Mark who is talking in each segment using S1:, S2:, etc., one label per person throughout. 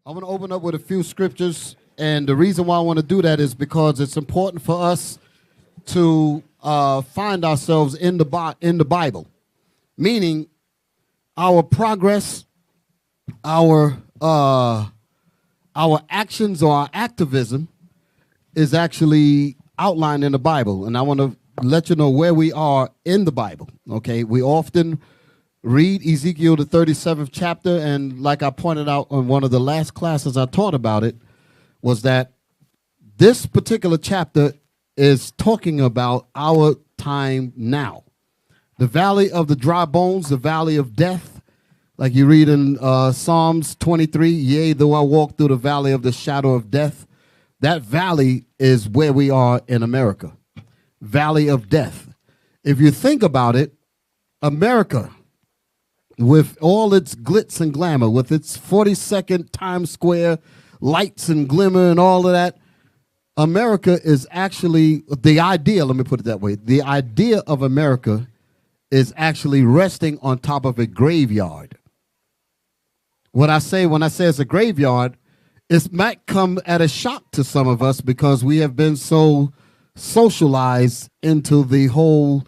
S1: I want to open up with a few scriptures, and the reason why I want to do that is because it's important for us to find ourselves in the Bible, meaning our progress, our actions or our activism is actually outlined in the Bible, and I want to let you know where we are in the Bible. Okay, we often read Ezekiel, the 37th chapter, and like I pointed out on one of the last classes I taught about it, was that this particular chapter is talking about our time now. The valley of the dry bones, the valley of death, like you read in Psalms 23, yea, though I walk through the valley of the shadow of death, that valley is where we are in America. Valley of death. If you think about it, America, with all its glitz and glamour, with its 42nd Times Square lights and glimmer and all of that, America is actually the idea, let me put it that way, the idea of America is actually resting on top of a graveyard. When I say it's a graveyard, it might come at a shock to some of us because we have been so socialized into the whole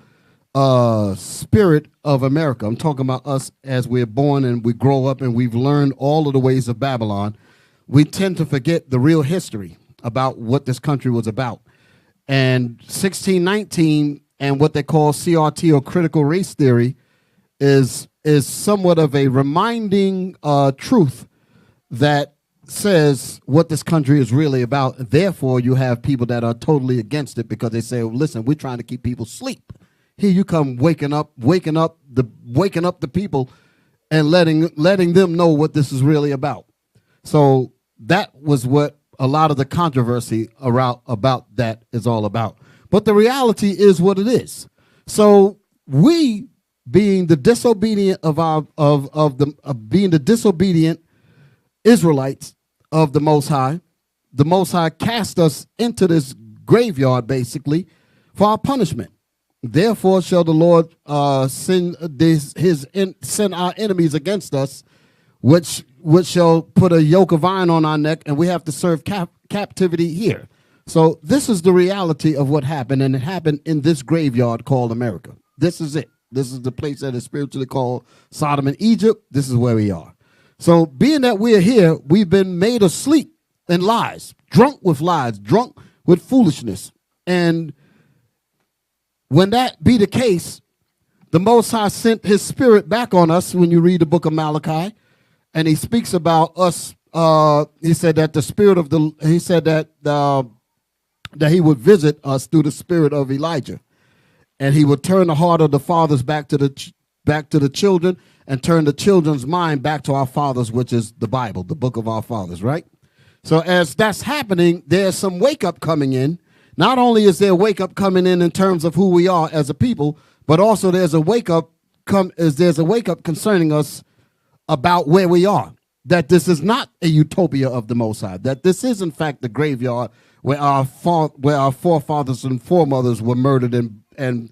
S1: spirit of America. I'm talking about us as we're born and we grow up and we've learned all of the ways of Babylon. We tend to forget the real history about what this country was about. And 1619 and what they call CRT or critical race theory is somewhat of a reminding truth that says what this country is really about. Therefore, you have people that are totally against it because they say, well, listen, we're trying to keep people asleep. Here you come waking up the people and letting them know what this is really about. So that was what a lot of the controversy about that is all about. But the reality is what it is. So we, being the disobedient being the disobedient Israelites of the Most High cast us into this graveyard basically for our punishment. Therefore shall the Lord send our enemies against us, which shall put a yoke of iron on our neck, and we have to serve captivity here. So this is the reality of what happened, and it happened in this graveyard called America. This is it. This is the place that is spiritually called Sodom and Egypt. This is where we are. So being that we're here, we've been made asleep in lies, drunk with foolishness. And when that be the case, the Most High sent his spirit back on us when you read the book of Malachi, and he speaks about us. He said that that he would visit us through the spirit of Elijah, and he would turn the heart of the fathers back to the children, and turn the children's mind back to our fathers, which is the Bible, the book of our fathers, right? So as that's happening, there's some wake up coming in. Not only is there a wake up coming in terms of who we are as a people, but also there's a wake up concerning us about where we are. That this is not a utopia of the Most High. That this is in fact the graveyard where our forefathers and foremothers were murdered and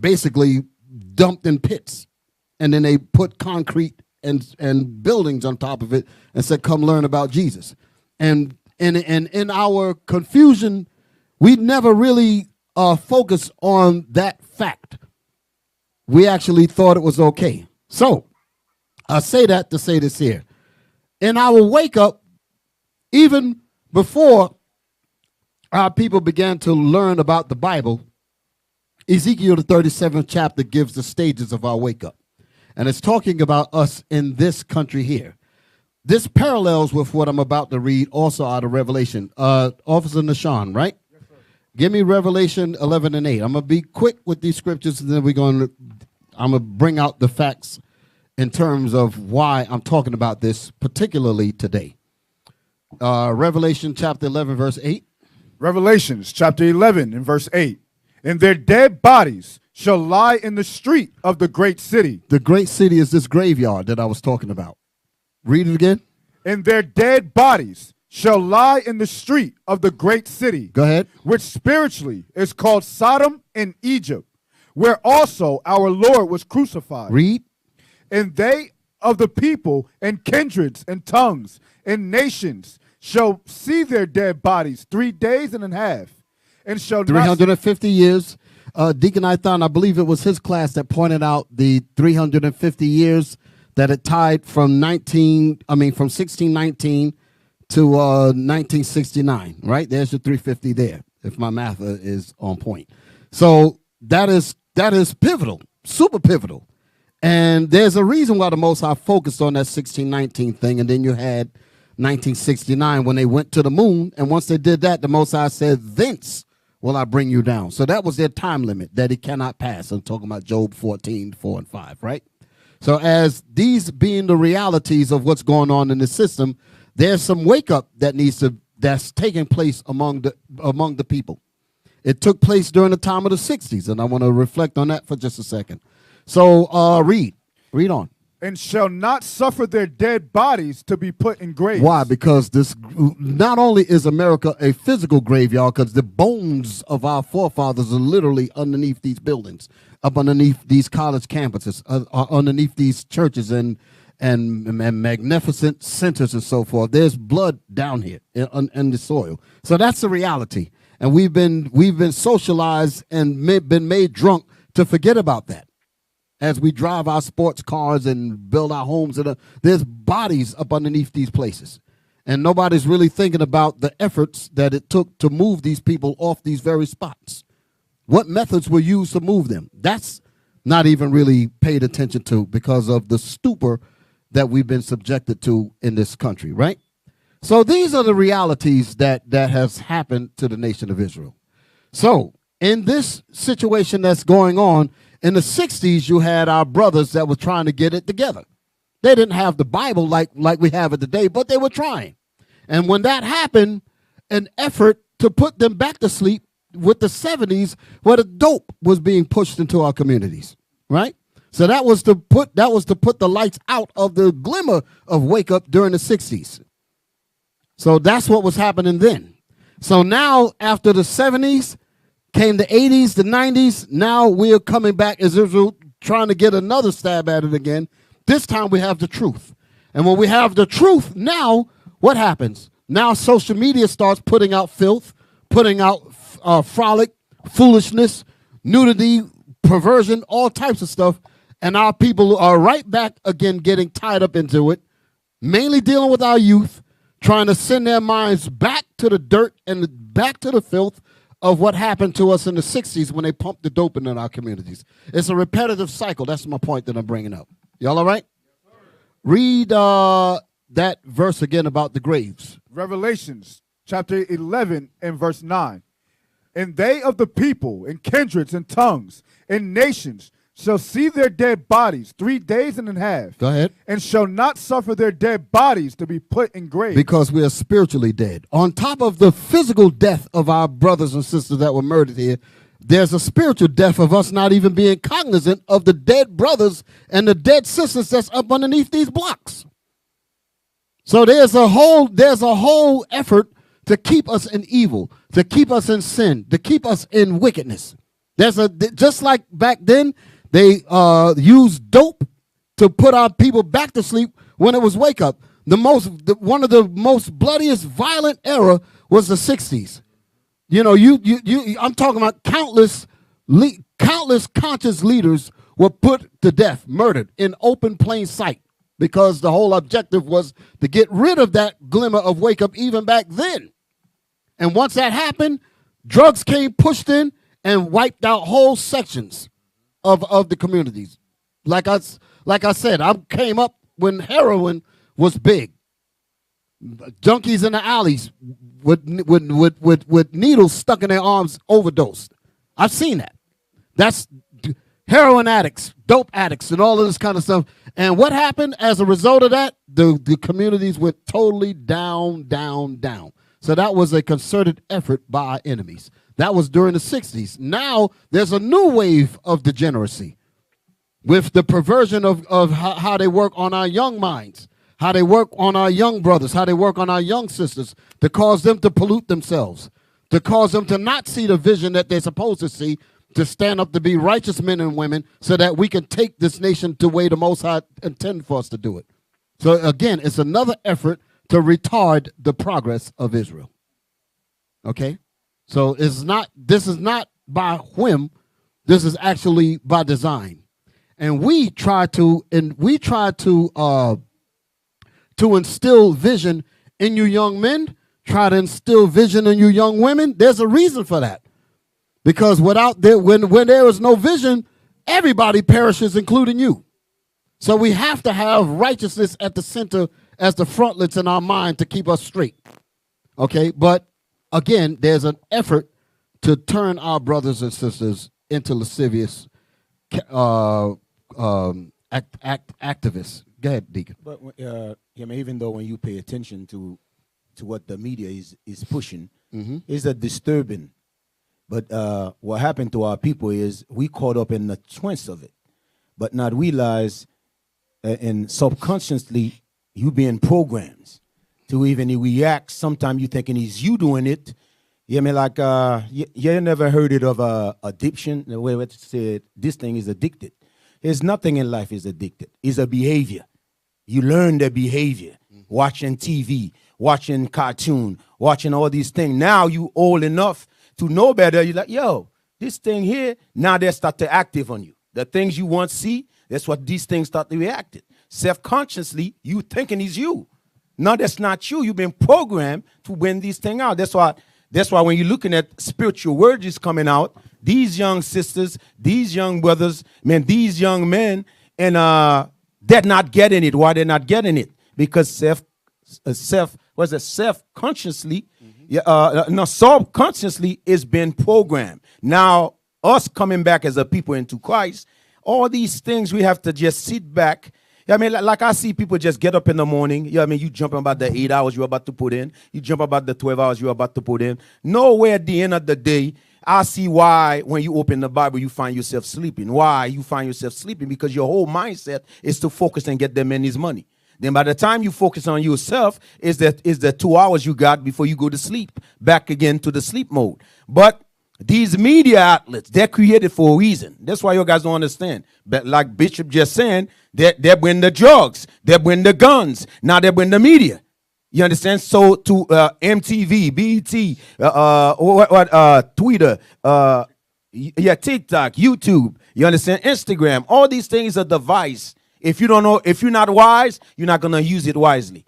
S1: basically dumped in pits, and then they put concrete and buildings on top of it and said, "Come learn about Jesus." And in our confusion, we never really focused on that fact. We actually thought it was okay. So I say that to say this here. In our wake up, even before our people began to learn about the Bible, Ezekiel, the 37th chapter, gives the stages of our wake up. And it's talking about us in this country here. This parallels with what I'm about to read also out of Revelation. Officer Nashawn, right? Yes, sir. Give me Revelation 11 and 8. I'm going to be quick with these scriptures, and then I'm going to bring out the facts in terms of why I'm talking about this particularly today. Revelation chapter 11, verse 8.
S2: Revelations chapter 11 and verse 8. And their dead bodies shall lie in the street of the great city.
S1: The great city is this graveyard that I was talking about. Read it again.
S2: And their dead bodies shall lie in the street of the great city.
S1: Go ahead.
S2: Which spiritually is called Sodom and Egypt, where also our Lord was crucified.
S1: Read.
S2: And they of the people and kindreds and tongues and nations shall see their dead bodies 3 days and a half, and shall not
S1: 350 years. Deacon Ithon, I believe it was his class that pointed out the 350 years that it tied from 1619 to 1969. Right there's your 350 there, if my math is on point. So that is pivotal, super pivotal. And there's a reason why the Most High focused on that 1619 thing, and then you had 1969 when they went to the moon, and once they did that, the Most High said, "Thence will I bring you down." So that was their time limit that he cannot pass. I'm talking about Job 14, 4 and 5, right? So as these being the realities of what's going on in the system, there's some wake up that's taking place among the people. It took place during the time of the 60s, and I want to reflect on that for just a second. So read on.
S2: And shall not suffer their dead bodies to be put in graves.
S1: Why? Because this not only is America a physical graveyard, because the bones of our forefathers are literally underneath these buildings, up underneath these college campuses, underneath these churches and magnificent centers and so forth. There's blood down here in the soil. So that's the reality. And we've been socialized and been made drunk to forget about that. As we drive our sports cars and build our homes, there's bodies up underneath these places. And nobody's really thinking about the efforts that it took to move these people off these very spots. What methods were used to move them? That's not even really paid attention to because of the stupor that we've been subjected to in this country, right? So these are the realities that has happened to the nation of Israel. So in this situation that's going on, in the 60s, you had our brothers that were trying to get it together. They didn't have the Bible like we have it today, but they were trying. And when that happened, an effort to put them back to sleep with the 70s, where the dope was being pushed into our communities, right? So that was to put the lights out of the glimmer of wake up during the 60s. So that's what was happening then. So now after the 70s, came the 80s, the 90s. Now we're coming back as Israel trying to get another stab at it again. This time we have the truth. And when we have the truth, now what happens? Now social media starts putting out filth, putting out frolic, foolishness, nudity, perversion, all types of stuff. And our people are right back again getting tied up into it, mainly dealing with our youth, trying to send their minds back to the dirt and back to the filth of what happened to us in the 60s when they pumped the dope in our communities. It's a repetitive cycle. That's my point that I'm bringing up. Y'all all right? Yes, read that verse again about the graves.
S2: Revelations chapter 11 and verse 9. And they of the people and kindreds and tongues and nations shall see their dead bodies 3 days and a half.
S1: Go ahead.
S2: And shall not suffer their dead bodies to be put in graves.
S1: Because we are spiritually dead. On top of the physical death of our brothers and sisters that were murdered here, there's a spiritual death of us not even being cognizant of the dead brothers and the dead sisters that's up underneath these blocks. So there's a whole effort to keep us in evil, to keep us in sin, to keep us in wickedness. Just like back then, they used dope to put our people back to sleep when it was wake up. One of the most bloodiest violent era was the 60s. You know, I'm talking about countless conscious leaders were put to death, murdered in open plain sight, because the whole objective was to get rid of that glimmer of wake up even back then. And once that happened, drugs came pushed in and wiped out whole sections of the communities. Like I said, I came up when heroin was big. Junkies in the alleys with needles stuck in their arms overdosed. I've seen that. That's heroin addicts, dope addicts, and all of this kind of stuff. And what happened as a result of that? The communities went totally down. So that was a concerted effort by our enemies. That was during the 60s. Now there's a new wave of degeneracy with the perversion of how they work on our young minds, how they work on our young brothers, how they work on our young sisters to cause them to pollute themselves, to cause them to not see the vision that they're supposed to see, to stand up to be righteous men and women so that we can take this nation to where the Most High intended for us to do it. So again, it's another effort to retard the progress of Israel. Okay? So this is not by whim. This is actually by design. And we try to instill vision in you young men, try to instill vision in you young women. There's a reason for that. Because when there is no vision, everybody perishes, including you. So we have to have righteousness at the center as the frontlets in our mind to keep us straight. Okay? But again, there's an effort to turn our brothers and sisters into lascivious activists. Go ahead, Deacon.
S3: But even though when you pay attention to what the media is pushing, is a disturbing. But what happened to our people is we caught up in the twins of it, but not realize, and subconsciously you being programmed to even react. Sometimes you thinking it's you doing it. You mean like you never heard it of addiction? The way we said this thing is addicted. There's nothing in life is addicted. It's a behavior. You learn the behavior, watching TV, watching cartoon, watching all these things. Now you old enough to know better. You're like, yo, this thing here, now they start to active on you. The things you once see, that's what these things start to react. Self-consciously, you thinking it's you. No, that's not you. You've been programmed to win these things out. That's why when you're looking at spiritual words coming out, these young sisters, these young brothers, man, these young men, and they're not getting it. Why they're not getting it? Because self-consciously, subconsciously is being programmed. Now, us coming back as a people into Christ, all these things we have to just sit back. I mean, like I see people just get up in the morning. I mean, you jump about the 8 hours you're about to put in. You jump about the 12 hours you're about to put in. Nowhere at the end of the day, I see why when you open the Bible, you find yourself sleeping. Why you find yourself sleeping? Because your whole mindset is to focus and get them in his money. Then by the time you focus on yourself, is the 2 hours you got before you go to sleep, back again to the sleep mode. But these media outlets, they're created for a reason. That's why you guys don't understand. But like Bishop just saying, they bring the drugs, they bring the guns, now they bring the media. You understand? So to MTV, BET, Twitter, TikTok, YouTube, you understand? Instagram, all these things are device. If you don't know, if you're not wise, you're not going to use it wisely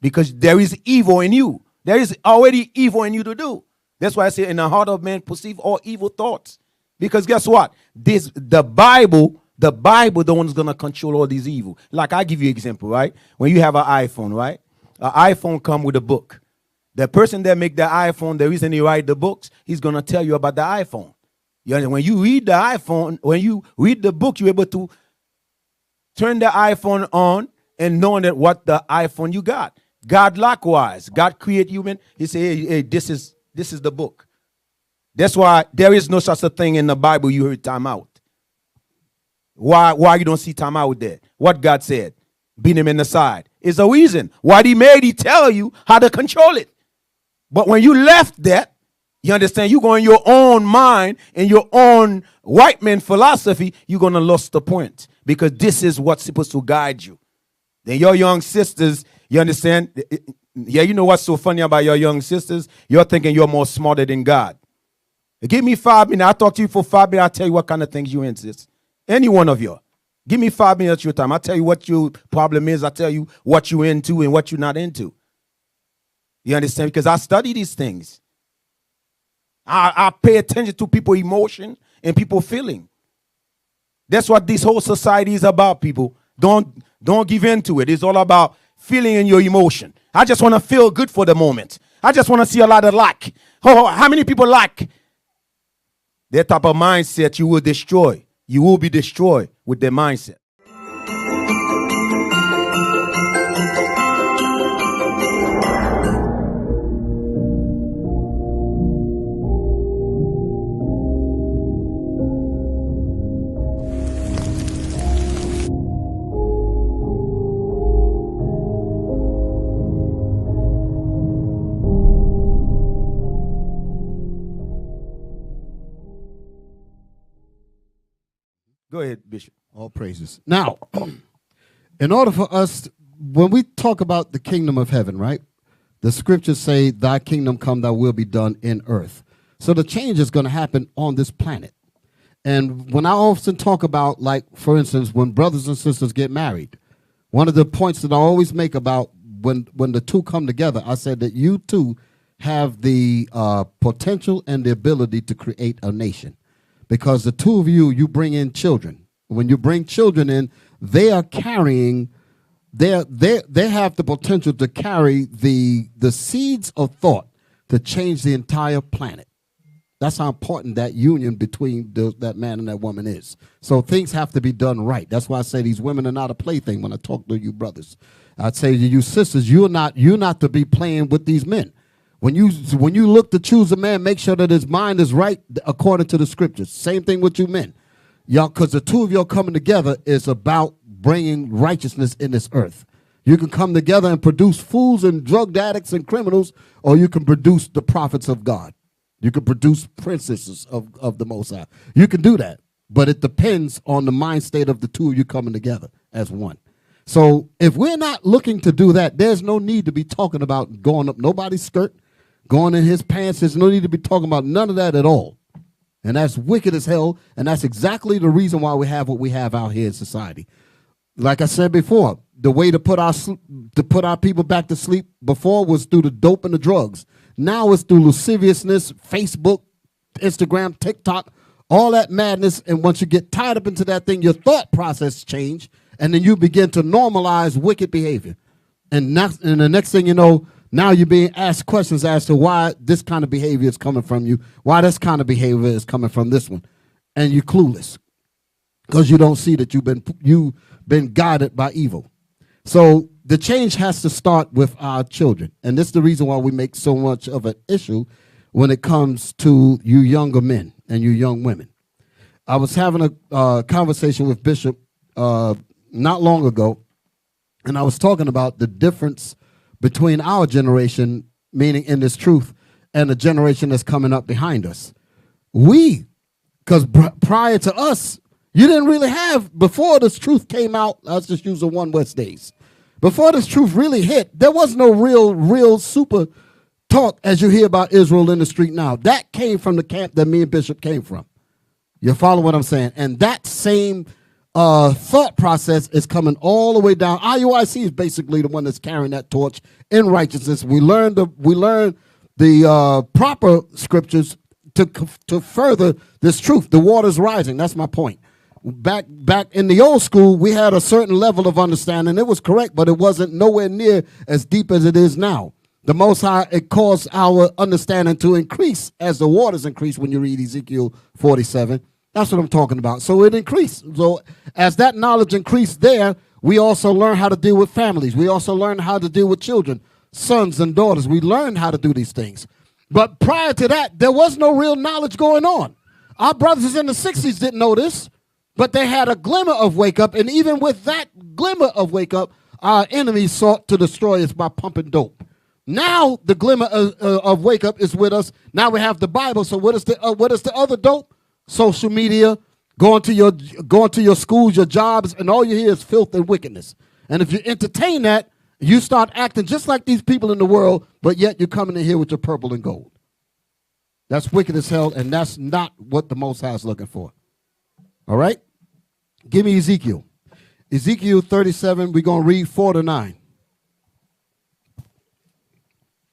S3: because there is evil in you. There is already evil in you to do. That's why I say in the heart of man perceive all evil thoughts. Because guess what? The Bible, the one is going to control all these evil. Like I give you an example, right? When you have an iPhone, right? An iPhone come with a book. The person that make the iPhone, the reason he write the books, he's going to tell you about the iPhone. When you read the iPhone, when you read the book, you're able to turn the iPhone on and knowing that what the iPhone you got. God likewise. God create human. He say, hey, this is the book. That's why there is no such a thing in the Bible you heard time out. Why you don't see time out there? What God said, beat him in the side. Is a reason. What he made, he tell you how to control it. But when you left that, you understand, you go in your own mind and your own white man philosophy, you're going to lose the point. Because this is what's supposed to guide you. Then your young sisters, you understand? Yeah, you know what's so funny about your young sisters? You're thinking you're more smarter than God. Give me 5 minutes. I'll talk to you for 5 minutes. I'll tell you what kind of things you insist. Any one of you. Give me 5 minutes of your time. I'll tell you what your problem is. I'll tell you what you're into and what you're not into. You understand? Because I study these things. I pay attention to people's emotion and people's feeling. That's what this whole society is about, people. Don't give in to it. It's all about feeling in your emotion. I just want to feel good for the moment. I just want to see a lot of like. Oh, how many people like? That type of mindset you will destroy. You will be destroyed with their mindset. Go ahead, Bishop.
S1: All praises. Now, in order for us, when we talk about the kingdom of heaven, right? The scriptures say, thy kingdom come, thy will be done in earth. So the change is going to happen on this planet. And when I often talk about, like, for instance, when brothers and sisters get married, one of the points that I always make about when the two come together, I said that you two have the potential and the ability to create a nation. Because the two of you bring in children. When you bring children in, they are carrying, they have the potential to carry the seeds of thought to change the entire planet. That's how important that union between that man and that woman is. So things have to be done right. That's why I say these women are not a plaything when I talk to you brothers. I'd say to you sisters, you're not to be playing with these men. When you look to choose a man, make sure that his mind is right according to the scriptures. Same thing with you men. Y'all, because the two of y'all coming together is about bringing righteousness in this earth. You can come together and produce fools and drug addicts and criminals, or you can produce the prophets of God. You can produce princesses of the Most High. You can do that, but it depends on the mind state of the two of you coming together as one. So if we're not looking to do that, there's no need to be talking about going up nobody's skirt, going in his pants. There's no need to be talking about none of that at all. And that's wicked as hell, and that's exactly the reason why we have what we have out here in society. Like I said before, the way to put our people back to sleep before was through the dope and the drugs. Now it's through lasciviousness, Facebook, Instagram, TikTok, all that madness. And once you get tied up into that thing, your thought process change, and then you begin to normalize wicked behavior. And the next thing you know, now you're being asked questions as to why this kind of behavior is coming from you, why this kind of behavior is coming from this one. And you're clueless because you don't see that you've been guided by evil. So the change has to start with our children. And this is the reason why we make so much of an issue when it comes to you younger men and you young women. I was having a conversation with Bishop not long ago, and I was talking about the difference between our generation, meaning in this truth, and the generation that's coming up behind us. Because prior to us, you didn't really have, before this truth came out, let's just use the One West days. Before this truth really hit, there was no real super talk as you hear about Israel in the street now. That came from the camp that me and Bishop came from. You follow what I'm saying? And that same thought process is coming all the way down. IUIC is basically the one that's carrying that torch in righteousness. We learn the proper scriptures to further this truth. The water's rising. That's my point. Back in the old school, we had a certain level of understanding. It was correct, but it wasn't nowhere near as deep as it is now. The Most High, it caused our understanding to increase as the waters increase when you read Ezekiel 47. That's what I'm talking about. So it increased. So as that knowledge increased there, we also learn how to deal with families. We also learn how to deal with children, sons and daughters. We learned how to do these things. But prior to that, there was no real knowledge going on. Our brothers in the 60s didn't know this. But they had a glimmer of wake up, and even with that glimmer of wake up, our enemies sought to destroy us by pumping dope. Now the glimmer of wake up is with us. Now we have the Bible. So what is the other dope? Social media, going to your schools, your jobs, and all you hear is filth and wickedness. And if you entertain that, you start acting just like these people in the world, but yet you're coming in here with your purple and gold. That's wicked as hell, and that's not what the Most High is looking for. All right? Give me Ezekiel. Ezekiel 37, we're going to read 4 to 9.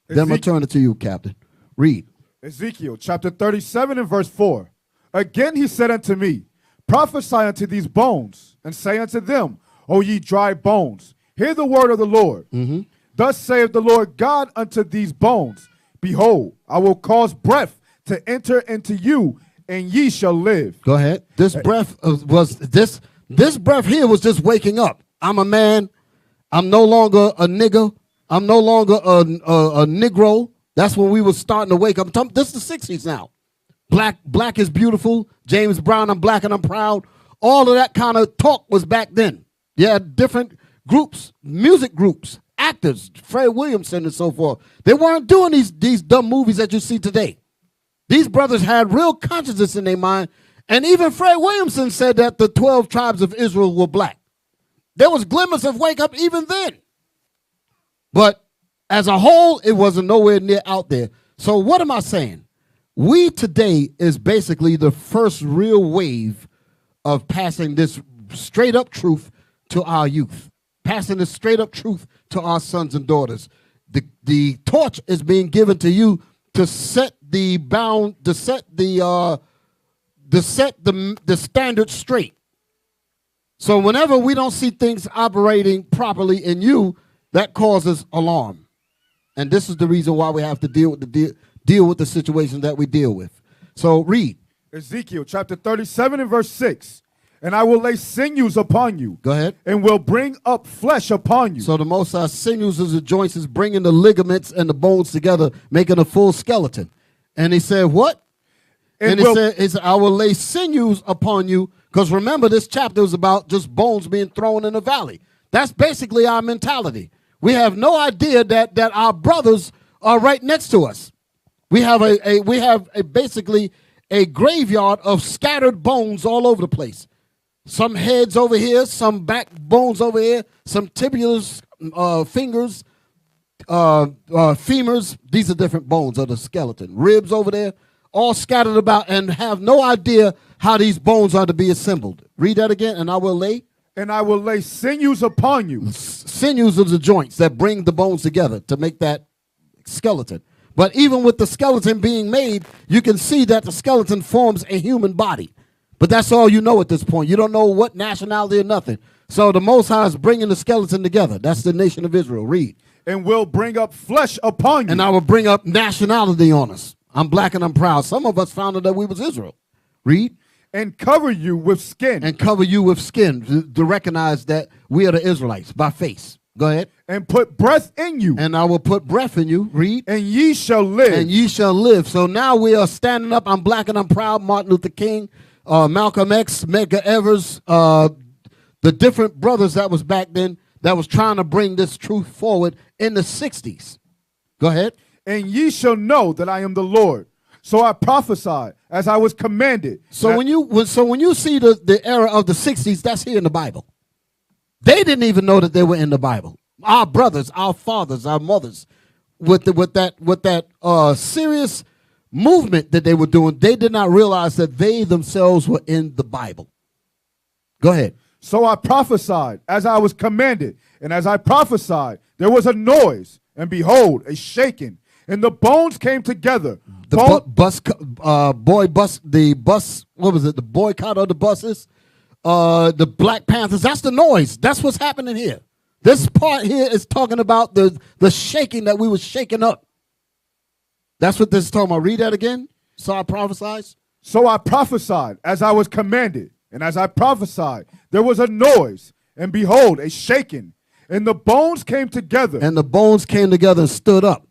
S1: Then I'm going to turn it to you, Captain. Read.
S2: Ezekiel chapter 37 and verse 4. Again he said unto me, prophesy unto these bones, and say unto them, O ye dry bones, hear the word of the Lord. Thus saith the Lord God unto these bones, behold, I will cause breath to enter into you, and ye shall live.
S1: Go ahead. This breath this breath here was just waking up. I'm a man. I'm no longer a nigger. I'm no longer a Negro. That's when we were starting to wake up. This is the 60s now. Black is beautiful. James Brown, I'm black and I'm proud. All of that kind of talk was back then. Yeah, different groups, music groups, actors, Fred Williamson and so forth. They weren't doing these dumb movies that you see today. These brothers had real consciousness in their mind, And even Fred Williamson said that the 12 tribes of Israel were black. There was glimmers of wake up even then. But as a whole, it wasn't nowhere near out there. So what am I saying? We today is basically the first real wave of passing this straight up truth to our youth, passing this straight up truth to our sons and daughters. The torch is being given to you to set the standard straight. So whenever we don't see things operating properly in you, that causes alarm. And this is the reason why we have to deal with the situation that we deal with. So read.
S2: Ezekiel chapter 37 and verse 6. And I will lay sinews upon you.
S1: Go ahead.
S2: And will bring up flesh upon you.
S1: So the Most High sinews is the joints, is bringing the ligaments and the bones together, making a full skeleton. And he said, what? And he said, I will lay sinews upon you. Because remember, this chapter was about just bones being thrown in a valley. That's basically our mentality. We have no idea that our brothers are right next to us. We have basically a graveyard of scattered bones all over the place. Some heads over here, some backbones over here, some tibials, fingers, femurs. These are different bones of the skeleton. Ribs over there, all scattered about, and have no idea how these bones are to be assembled. Read that again, and I will lay.
S2: And I will lay sinews upon you.
S1: Sinews of the joints that bring the bones together to make that skeleton. But even with the skeleton being made, you can see that the skeleton forms a human body. But that's all you know at this point. You don't know what nationality or nothing. So the Most High is bringing the skeleton together. That's the nation of Israel. Read.
S2: And will bring up flesh upon you.
S1: And I will bring up nationality on us. I'm black and I'm proud. Some of us found out that we was Israel. Read.
S2: And cover you with skin.
S1: And cover you with skin to recognize that we are the Israelites by face. Go ahead.
S2: And put breath in you.
S1: And I will put breath in you. Read.
S2: And ye shall live.
S1: And ye shall live. So now we are standing up. I'm black and I'm proud. Martin Luther King. Malcolm X, Medgar Evers, the different brothers that was back then that was trying to bring this truth forward in the 60s. Go ahead.
S2: And ye shall know that I am the Lord. So I prophesied as I was commanded.
S1: So when you see the era of the 60s, that's here in the Bible. They didn't even know that they were in the Bible. Our brothers, our fathers, our mothers, with that serious movement that they were doing, they did not realize that they themselves were in the Bible. Go ahead.
S2: So I prophesied as I was commanded, and as I prophesied, there was a noise, and behold, a shaking, and the bones came together.
S1: The boycott of the buses, the Black Panthers. That's the noise. That's what's happening here. This part here is talking about the shaking that we were shaking up. That's what this is talking about. Read that again. So I prophesied.
S2: So I prophesied as I was commanded, and as I prophesied, there was a noise, and behold, a shaking, and the bones came together.
S1: And the bones came together and stood up.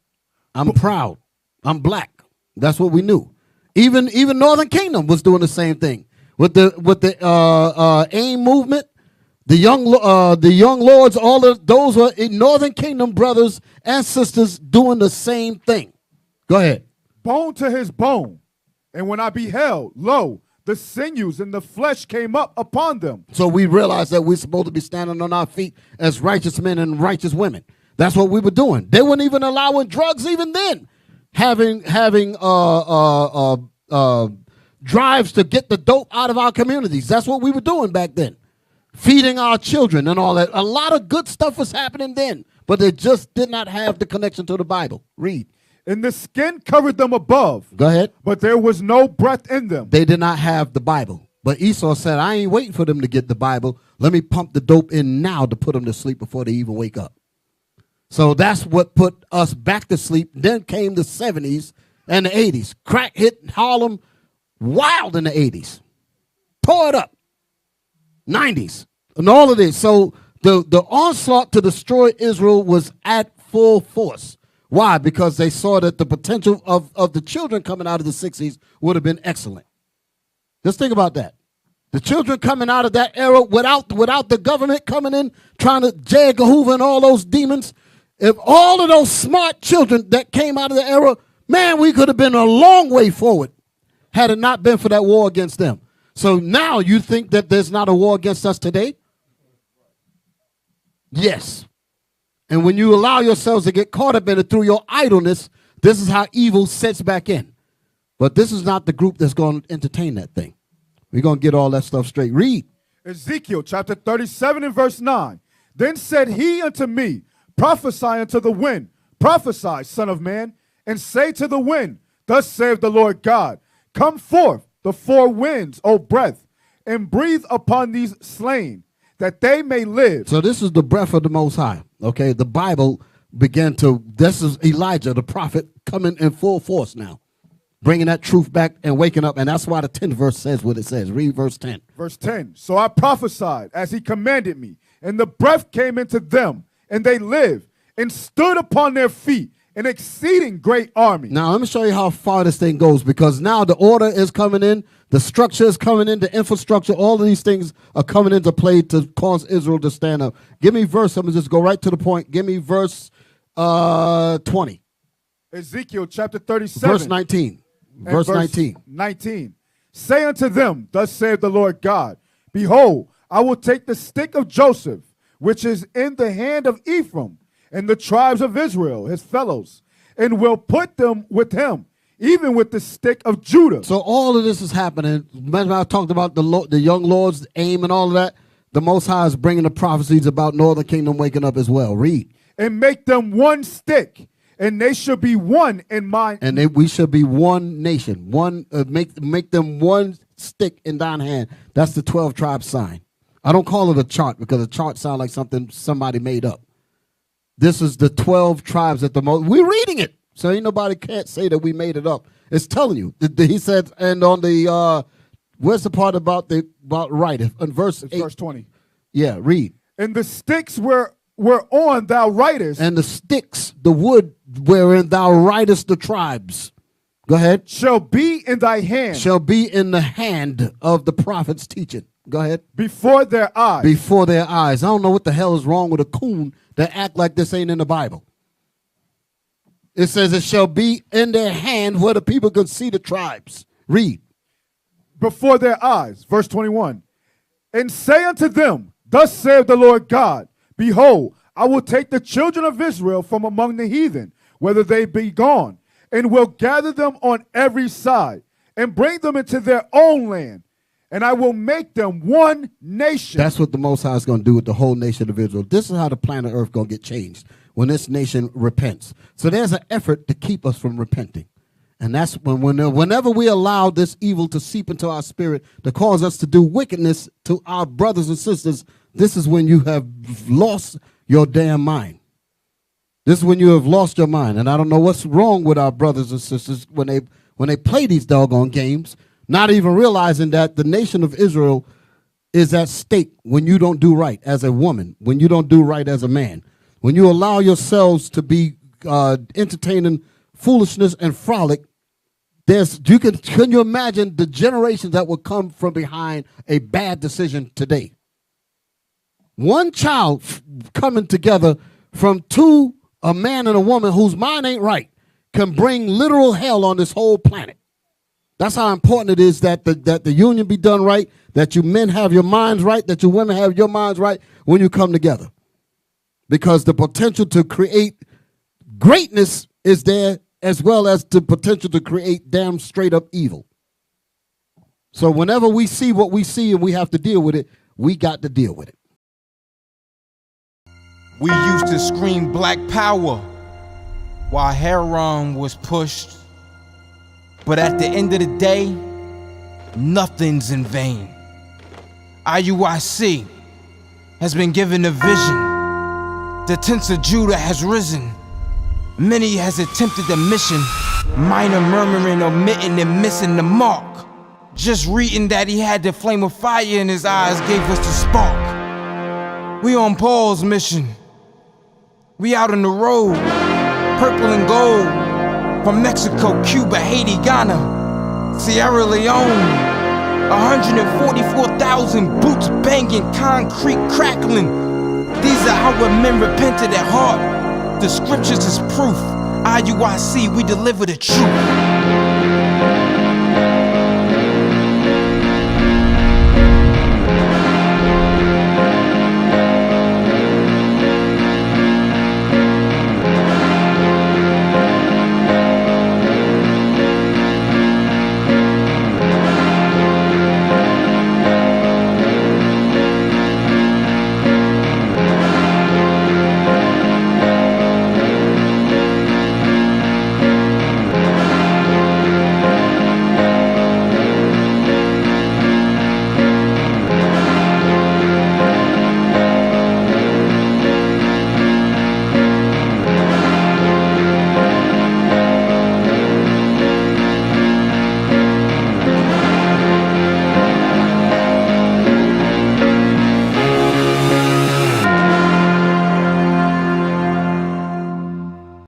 S1: I'm proud. I'm black. That's what we knew. Even Northern Kingdom was doing the same thing with the AIM movement. The young lords, all of those were in Northern Kingdom brothers and sisters doing the same thing. Go ahead.
S2: Bone to his bone. And when I beheld, lo, the sinews and the flesh came up upon them.
S1: So we realized that we're supposed to be standing on our feet as righteous men and righteous women. That's what we were doing. They weren't even allowing drugs even then. Having drives to get the dope out of our communities. That's what we were doing back then. Feeding our children and all that. A lot of good stuff was happening then, but they just did not have the connection to the Bible. Read.
S2: And the skin covered them above.
S1: Go ahead.
S2: But there was no breath in them.
S1: They did not have the Bible. But Esau said, I ain't waiting for them to get the Bible. Let me pump the dope in now to put them to sleep before they even wake up. So that's what put us back to sleep. Then came the 70s and the 80s. Crack hit Harlem wild in the 80s. Tore it up. 90s and all of this. So the onslaught to destroy Israel was at full force. Why? Because they saw that the potential of the children coming out of the 60s would have been excellent. Just think about that. The children coming out of that era without the government coming in, trying to J. Edgar Hoover and all those demons. If all of those smart children that came out of the era, man, we could have been a long way forward had it not been for that war against them. So now you think that there's not a war against us today? Yes. And when you allow yourselves to get caught up in it through your idleness, this is how evil sets back in. But this is not the group that's going to entertain that thing. We're going to get all that stuff straight. Read.
S2: Ezekiel chapter 37 and verse 9. Then said he unto me, prophesy unto the wind, prophesy, son of man, and say to the wind, thus saith the Lord God, come forth the four winds, O breath, and breathe upon these slain, that they may live.
S1: So this is the breath of the Most High. Okay, the Bible began to, this is Elijah, the prophet, coming in full force now, bringing that truth back and waking up. And that's why the 10th verse says what it says. Read verse 10.
S2: Verse 10. So I prophesied as he commanded me, and the breath came into them, and they lived, and stood upon their feet, an exceeding great army.
S1: Now, let me show you how far this thing goes, because now the order is coming in, the structure is coming in, the infrastructure, all of these things are coming into play to cause Israel to stand up. Give me verse, I'm going to just go right to the point. Give me verse 20.
S2: Ezekiel chapter 37.
S1: Verse 19. Verse 19.
S2: 19. Say unto them, thus saith the Lord God, behold, I will take the stick of Joseph, which is in the hand of Ephraim, and the tribes of Israel, his fellows, and will put them with him, even with the stick of Judah.
S1: So all of this is happening. Remember I talked about the young Lord's aim and all of that? The Most High is bringing the prophecies about Northern Kingdom waking up as well. Read.
S2: And make them one stick, and they shall be one in mine.
S1: And we shall be one nation. One make them one stick in thine hand. That's the 12 tribe sign. I don't call it a chart because a chart sounds like something somebody made up. This is the 12 tribes at the most. We're reading it. So ain't nobody can't say that we made it up. It's telling you. He said, and on the, where's the part about right? In verse 8.
S2: Verse 20.
S1: Yeah, read.
S2: And the sticks whereon thou writest.
S1: And the sticks, the wood wherein thou writest the tribes. Go ahead.
S2: Shall be in thy hand.
S1: Shall be in the hand of the prophet's teaching. Go ahead.
S2: Before their eyes.
S1: Before their eyes. I don't know what the hell is wrong with a coon that act like this ain't in the Bible. It says it shall be in their hand where the people can see the tribes. Read.
S2: Before their eyes. Verse 21. And say unto them, thus saith the Lord God, behold, I will take the children of Israel from among the heathen, whether they be gone, and will gather them on every side, and bring them into their own land. And I will make them one nation.
S1: That's what the Most High is going to do with the whole nation of Israel. This is how the planet Earth going to get changed, when this nation repents. So there's an effort to keep us from repenting. And that's whenever we allow this evil to seep into our spirit, to cause us to do wickedness to our brothers and sisters, this is when you have lost your damn mind. This is when you have lost your mind. And I don't know what's wrong with our brothers and sisters when they play these doggone games, not even realizing that the nation of Israel is at stake when you don't do right as a woman, when you don't do right as a man, when you allow yourselves to be entertaining foolishness and frolic. Can you imagine the generations that will come from behind a bad decision today? One child coming together from a man and a woman whose mind ain't right can bring literal hell on this whole planet. That's how important it is that the union be done right, that you men have your minds right, that you women have your minds right when you come together. Because the potential to create greatness is there, as well as the potential to create damn straight up evil. So whenever we see what we see and we have to deal with it, we got to deal with it.
S4: We used to scream black power while heroin was pushed. But at the end of the day, nothing's in vain. IUIC has been given a vision. The tents of Judah has risen. Many has attempted the mission, minor murmuring, omitting, and missing the mark. Just reading that he had the flame of fire in his eyes gave us the spark. We on Paul's mission. We out on the road, purple and gold, from Mexico, Cuba, Haiti, Ghana, Sierra Leone. 144,000 boots banging, concrete crackling. These are our men repented at heart. The scriptures is proof. IUIC, we deliver the truth.